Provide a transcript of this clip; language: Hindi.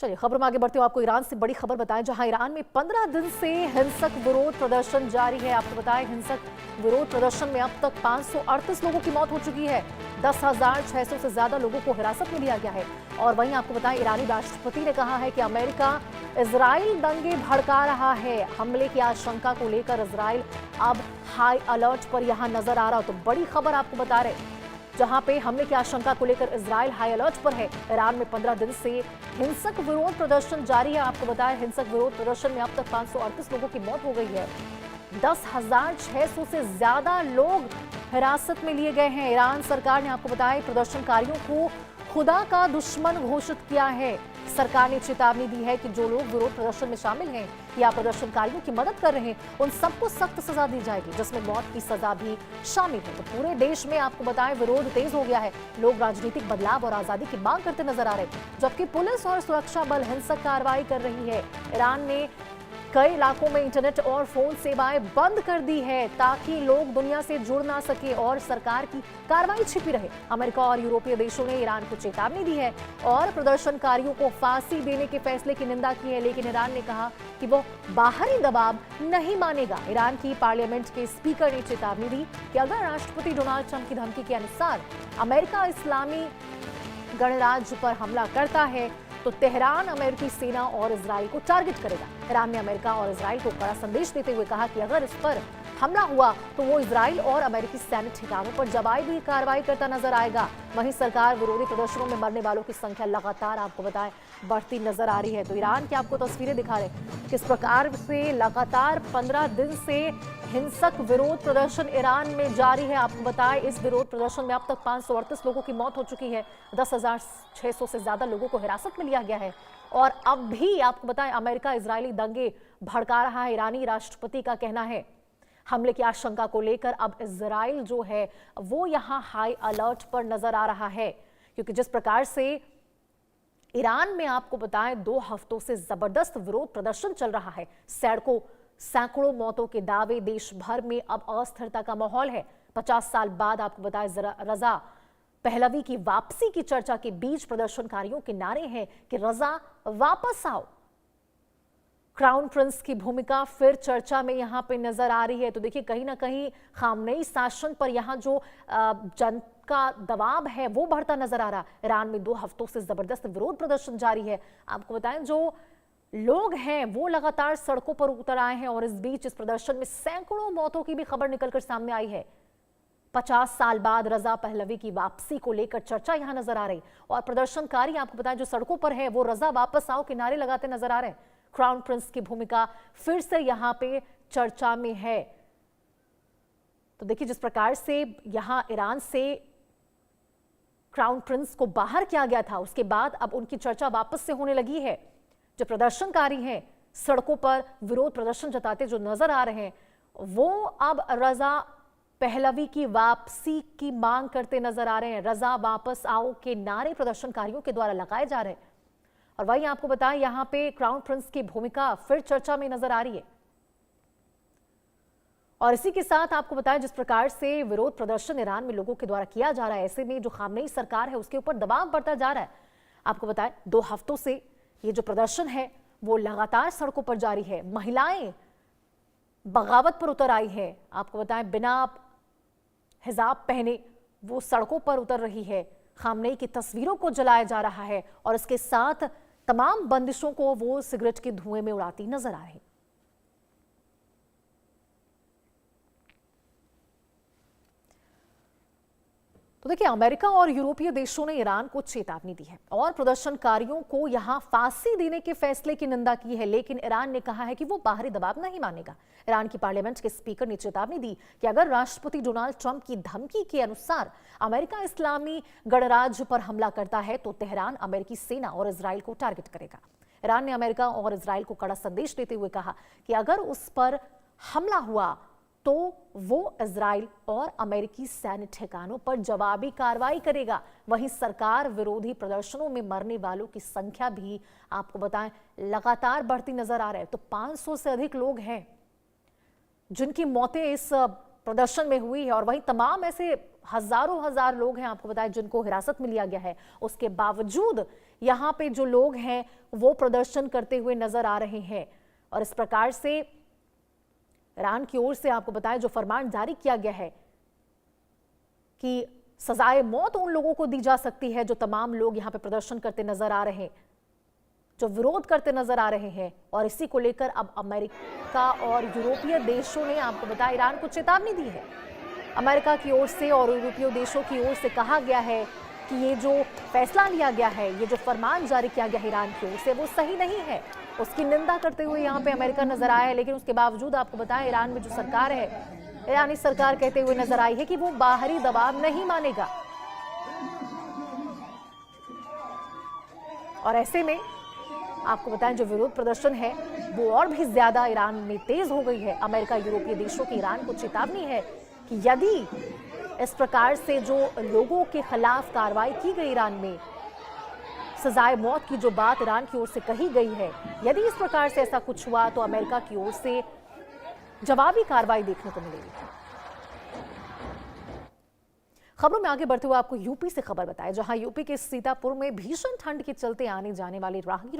चलिए खबर में आगे बढ़ते हुए आपको ईरान से बड़ी खबर बताएं, जहां ईरान में 15 दिन से हिंसक विरोध प्रदर्शन जारी है। आपको बताएं, हिंसक विरोध प्रदर्शन में अब तक 538 लोगों की मौत हो चुकी है। 10,600 से ज्यादा लोगों को हिरासत में लिया गया है। और वहीं आपको बताएं, ईरानी राष्ट्रपति ने कहा है कि अमेरिका इजराइल दंगे भड़का रहा है। हमले की आशंका को लेकर इजराइल अब हाई अलर्ट पर यहां नजर आ रहा। तो बड़ी खबर आपको बता रहे, जहां पे हमले की आशंका को लेकर इजराइल हाई अलर्ट पर है। ईरान में 15 दिन से हिंसक विरोध प्रदर्शन जारी है। आपको बताया, हिंसक विरोध प्रदर्शन में अब तक 538 लोगों की मौत हो गई है। 10,600 से ज्यादा लोग हिरासत में लिए गए हैं। ईरान सरकार ने आपको बताया प्रदर्शनकारियों को खुदा का दुश्मन घोषित किया है। सरकार ने चेतावनी दी है कि जो लोग विरोध प्रदर्शन में शामिल हैं या प्रदर्शनकारियों की मदद कर रहे हैं, उन सबको सख्त सजा दी जाएगी, जिसमें मौत की सजा भी शामिल है। तो पूरे देश में आपको बताएं, विरोध तेज हो गया है। लोग राजनीतिक बदलाव और आजादी की मांग करते नजर आ रहे हैं, जबकि पुलिस और सुरक्षा बल हिंसक कार्रवाई कर रही है। ईरान ने कई इलाकों में इंटरनेट और फोन सेवाएं बंद कर दी है, ताकि लोग दुनिया से जुड़ ना सके और सरकार की कार्रवाई छिपी रहे। अमेरिका और यूरोपीय देशों ने ईरान को चेतावनी दी है और प्रदर्शनकारियों को फांसी देने के फैसले की निंदा की है, लेकिन ईरान ने कहा कि वो बाहरी दबाव नहीं मानेगा। ईरान की पार्लियामेंट के स्पीकर ने चेतावनी दी कि अगर राष्ट्रपति डोनाल्ड ट्रंप की धमकी के अनुसार अमेरिका इस्लामी गणराज्य पर हमला करता है तो तेहरान अमेरिकी सेना और इजराइल को टारगेट करेगा। ईरान ने अमेरिका और इजराइल को कड़ा संदेश देते हुए कहा कि अगर इस पर हमला हुआ तो वो इजराइल और अमेरिकी सैन्य ठिकानों पर जवाबी कार्रवाई करता नजर आएगा। वहीं सरकार विरोधी प्रदर्शनों में मरने वालों की संख्या लगातार आपको बताएं बढ़ती नजर आ रही है। तो ईरान की आपको तस्वीरें दिखा रहे हैं किस प्रकार से लगातार 15 दिन से हिंसक विरोध प्रदर्शन ईरान में जारी है। आपको बताएं, इस विरोध प्रदर्शन में अब तक 538 लोगों की मौत हो चुकी है। 10,600 से ज्यादा लोगों को हिरासत में लिया गया है। और अब भी आपको बताएं, अमेरिका इजरायली दंगे भड़का रहा है। ईरानी राष्ट्रपति का कहना है हमले की आशंका को लेकर अब इजराइल जो है वो यहां हाई अलर्ट पर नजर आ रहा है, क्योंकि जिस प्रकार से ईरान में आपको बताएं 2 हफ्तों से जबरदस्त विरोध प्रदर्शन चल रहा है। सैकड़ों मौतों के दावे, देश भर में अब अस्थिरता का माहौल है। 50 साल बाद आपको बताएं रजा पहलवी की वापसी की चर्चा के बीच प्रदर्शनकारियों के नारे हैं कि रजा वापस आओ। क्राउन प्रिंस की भूमिका फिर चर्चा में यहां पे नजर आ रही है। तो देखिए, कहीं ना कहीं खामनेई शासन पर यहां जो जन का दबाव है वो बढ़ता नजर आ रहा। ईरान में 2 हफ्तों से जबरदस्त विरोध प्रदर्शन जारी है। आपको बताएं, जो लोग हैं वो लगातार सड़कों पर उतर आए हैं और इस बीच इस प्रदर्शन में सैकड़ों मौतों की भी खबर निकलकर सामने आई है। 50 साल बाद रजा पहलवी की वापसी को लेकर चर्चा यहां नजर आ रही और प्रदर्शनकारी आपको बताएं जो सड़कों पर है वो रजा वापस आओ के नारे लगाते नजर आ रहे हैं। क्राउन प्रिंस की भूमिका फिर से यहां पे चर्चा में है। तो देखिए, जिस प्रकार से यहां ईरान से क्राउन प्रिंस को बाहर किया गया था, उसके बाद अब उनकी चर्चा वापस से होने लगी है। जो प्रदर्शनकारी हैं सड़कों पर विरोध प्रदर्शन जताते जो नजर आ रहे हैं, वो अब रजा पहलवी की वापसी की मांग करते नजर आ रहे हैं। रजा वापस आओ के नारे प्रदर्शनकारियों के द्वारा लगाए जा रहे हैं। और वहीं आपको बताएं, यहां पे क्राउन प्रिंस की भूमिका फिर चर्चा में नजर आ रही है। और इसी के साथ आपको बताएं, जिस प्रकार से विरोध प्रदर्शन ईरान में लोगों के द्वारा किया जा रहा है, ऐसे में जो खामनेई सरकार है उसके ऊपर दबाव बढ़ता जा रहा है। आपको बताएं, 2 हफ्तों से ये जो प्रदर्शन है वो लगातार सड़कों पर जारी है। महिलाएं बगावत पर उतर आई है। आपको बताएं, बिना हिजाब पहने वो सड़कों पर उतर रही है। खामनेई की तस्वीरों को जलाया जा रहा है और इसके साथ तमाम बंदिशों को वो सिगरेट के धुएं में उड़ाती नजर आ रही। तो देखिए, अमेरिका और यूरोपीय देशों ने ईरान को चेतावनी दी है और प्रदर्शनकारियों को यहां फांसी देने के फैसले की निंदा की है, लेकिन ईरान ने कहा है कि वो बाहरी दबाव नहीं मानेगा। ईरान की पार्लियामेंट के स्पीकर ने चेतावनी दी कि अगर राष्ट्रपति डोनाल्ड ट्रंप की धमकी के अनुसार अमेरिका इस्लामी गणराज्य पर हमला करता है तो तेहरान अमेरिकी सेना और इजराइल को टारगेट करेगा। ईरान ने अमेरिका और इजराइल को कड़ा संदेश देते हुए कहा कि अगर उस पर हमला हुआ तो वो इजराइल और अमेरिकी सैन्य ठिकानों पर जवाबी कार्रवाई करेगा। वहीं सरकार विरोधी प्रदर्शनों में मरने वालों की संख्या भी आपको बताएं लगातार बढ़ती नजर आ रहा है। तो 500 से अधिक लोग हैं जिनकी मौतें इस प्रदर्शन में हुई है और वहीं तमाम ऐसे हजारों हजार लोग हैं आपको बताएं जिनको हिरासत में लिया गया है। उसके बावजूद यहाँ पे जो लोग हैं वो प्रदर्शन करते हुए नजर आ रहे हैं। और इस प्रकार से ईरान की ओर से आपको बताएं जो फरमान जारी किया गया है कि सजाए मौत उन लोगों को दी जा सकती है जो तमाम लोग यहाँ पे प्रदर्शन करते नजर आ रहे हैं, जो विरोध करते नजर आ रहे हैं। और इसी को लेकर अब अमेरिका और यूरोपीय देशों ने आपको बताया ईरान को चेतावनी दी है। अमेरिका की ओर से और यूरोपीय देशों की ओर से कहा गया है कि ये जो फैसला लिया गया है, ये जो फरमान जारी किया गया है ईरान की ओर से, वो सही नहीं है। उसकी निंदा करते हुए यहाँ पे अमेरिका नजर आया है। लेकिन उसके बावजूद आपको बताया ईरान में जो सरकार है, ईरानी सरकार कहते हुए नजर आई है कि वो बाहरी दबाव नहीं मानेगा। और ऐसे में आपको बताएं जो विरोध प्रदर्शन है वो और भी ज्यादा ईरान में तेज हो गई है। अमेरिका यूरोपीय देशों की ईरान को चेतावनी है कि यदि इस प्रकार से जो लोगों के खिलाफ कार्रवाई की गई ईरान में, सजाए मौत की जो बात ईरान की ओर से कही गई है, यदि इस प्रकार से ऐसा कुछ हुआ तो अमेरिका की ओर से जवाबी कार्रवाई देखने को मिलेगी। खबरों में आगे बढ़ते हुए आपको यूपी से खबर बताएं, जहां यूपी के सीतापुर में भीषण ठंड के चलते आने जाने वाले राहगीरों